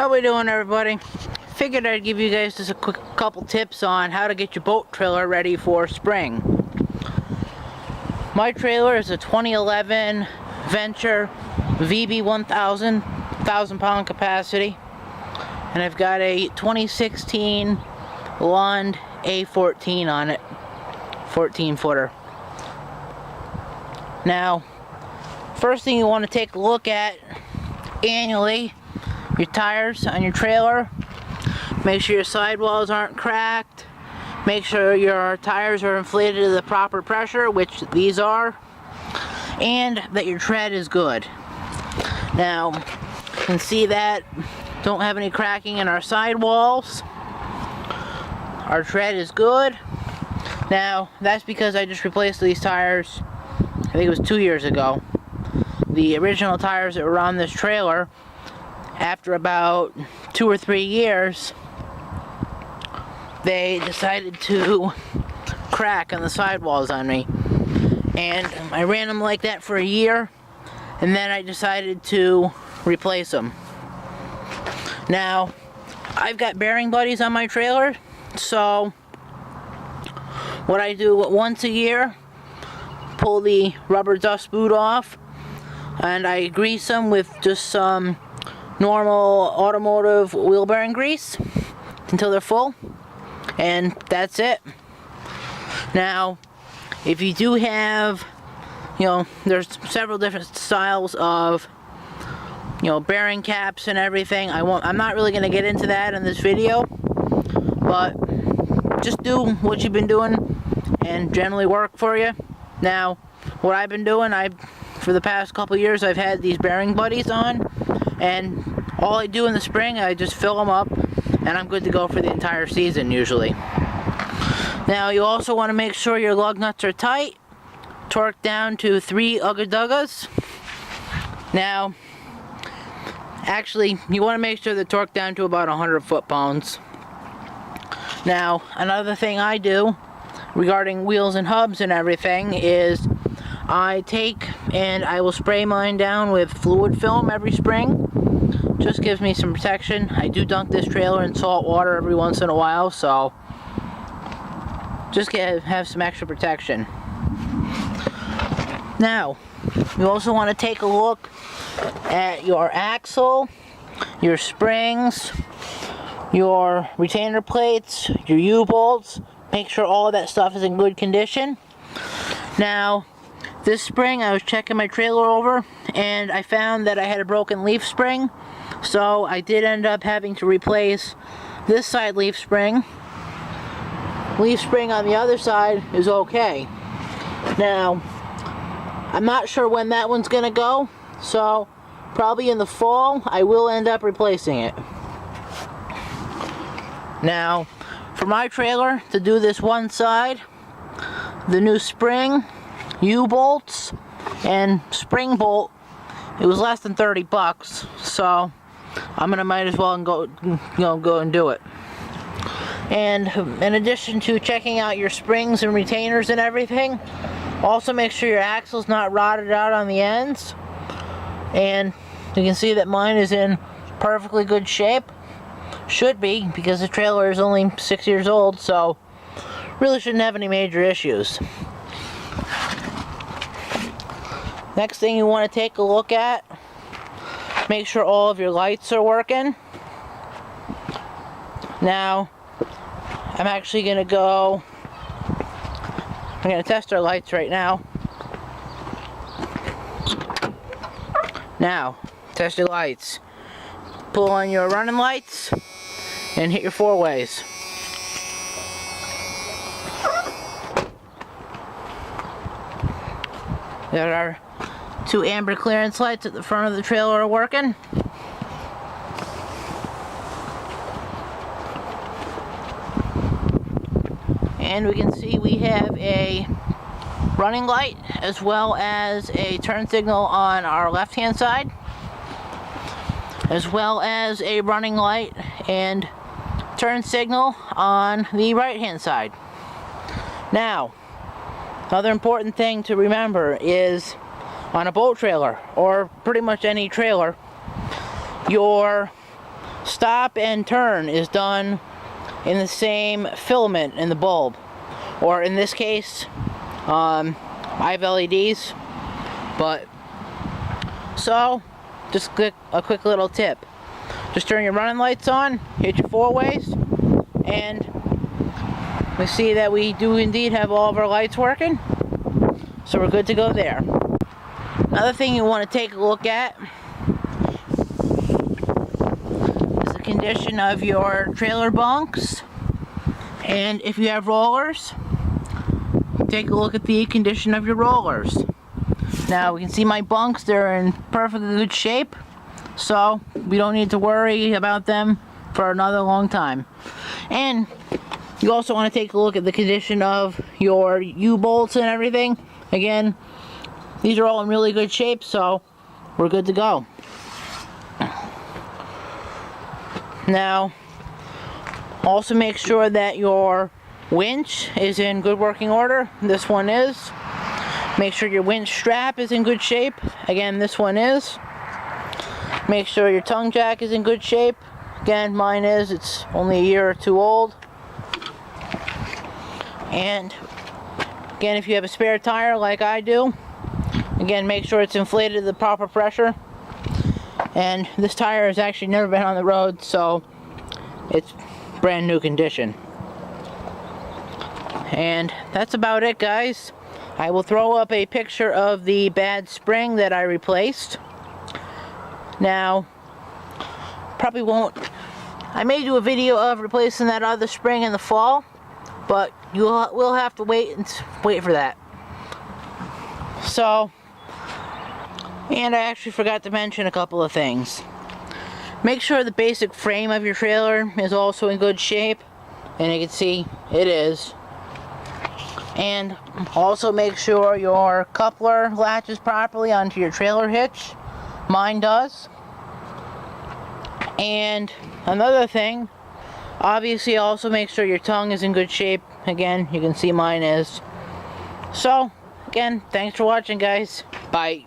How we doing, everybody? Figured I'd give you guys just a quick couple tips on how to get your boat trailer ready for spring. My trailer is a 2011 Venture VB 1000, 1,000-pound capacity, and I've got a 2016 Lund A14 on it, 14-footer. Now, first thing you want to take a look at annually, your tires on your trailer. Make sure your sidewalls aren't cracked. Make sure your tires are inflated to the proper pressure, which these are, and that your tread is good. Now, you can see that don't have any cracking in our sidewalls. Our tread is good. Now, that's because I just replaced these tires, I think it was 2 years ago. The original tires that were on this trailer, after about 2 or 3 years, they decided to crack on the sidewalls on me. And I ran them like that for a year, and then I decided to replace them. Now, I've got bearing buddies on my trailer, so what I do once a year, pull the rubber dust boot off, and I grease them with just some normal automotive wheel bearing grease until they're full, and that's it. Now, if you do have, there's several different styles of, bearing caps and everything. I'm not really going to get into that in this video, but just do what you've been doing and generally work for you. Now, what I've been doing, for the past couple years, I've had these bearing buddies on, and all I do in the spring, I just fill them up, and I'm good to go for the entire season usually. Now, you also want to make sure your lug nuts are tight, torqued down to 3 ugga-duggas. Now, actually, you want to make sure they're torqued down to about 100 foot-pounds. Now, another thing I do regarding wheels and hubs and everything is I take and I will spray mine down with fluid film every spring. Just gives me some protection. I do dunk this trailer in salt water every once in a while, so just have some extra protection. Now, you also want to take a look at your axle, your springs, your retainer plates, your U-bolts. Make sure all of that stuff is in good condition. Now, this spring I was checking my trailer over and I found that I had a broken leaf spring, so I did end up having to replace this side leaf spring. Leaf spring on the other side is okay. Now, I'm not sure when that one's gonna go, so probably in the fall I will end up replacing it. Now, for my trailer to do this one side, the new spring, U-bolts, and spring bolt, it was less than 30 bucks, so might as well go and do it. And in addition to checking out your springs and retainers and everything, also make sure your axle's not rotted out on the ends. And you can see that mine is in perfectly good shape. Should be, because the trailer is only 6 years old, so really shouldn't have any major issues. Next thing you want to take a look at, make sure all of your lights are working. Now, I'm actually going to test our lights right now. Now, test your lights. Pull on your running lights and hit your 4-ways. Got our 2 amber clearance lights at the front of the trailer are working. And we can see we have a running light as well as a turn signal on our left hand side, as well as a running light and turn signal on the right hand side. Now, another important thing to remember is on a boat trailer, or pretty much any trailer, your stop and turn is done in the same filament in the bulb, or in this case I have LEDs, but so just a quick little tip. Just turn your running lights on, hit your 4-ways, and we see that we do indeed have all of our lights working, so we're good to go there. Another thing you want to take a look at is the condition of your trailer bunks, and if you have rollers, take a look at the condition of your rollers. Now we can see my bunks, they're in perfectly good shape, so we don't need to worry about them for another long time. And you also want to take a look at the condition of your U-bolts and everything. Again, these are all in really good shape, so we're good to go. Now, also make sure that your winch is in good working order. This one is. Make sure your winch strap is in good shape. Again, this one is. Make sure your tongue jack is in good shape. Again, mine is. It's only a year or two old. And again, if you have a spare tire like I do, again, make sure it's inflated to the proper pressure. And this tire has actually never been on the road, so it's brand new condition. And that's about it, guys. I will throw up a picture of the bad spring that I replaced. Now, probably won't, I may do a video of replacing that other spring in the fall, but we'll have to wait for that. So, and I actually forgot to mention a couple of things. Make sure the basic frame of your trailer is also in good shape, and you can see it is. And also make sure your coupler latches properly onto your trailer hitch. Mine does. And another thing, obviously also make sure your tongue is in good shape. Again, you can see mine is. So, again, thanks for watching, guys. Bye.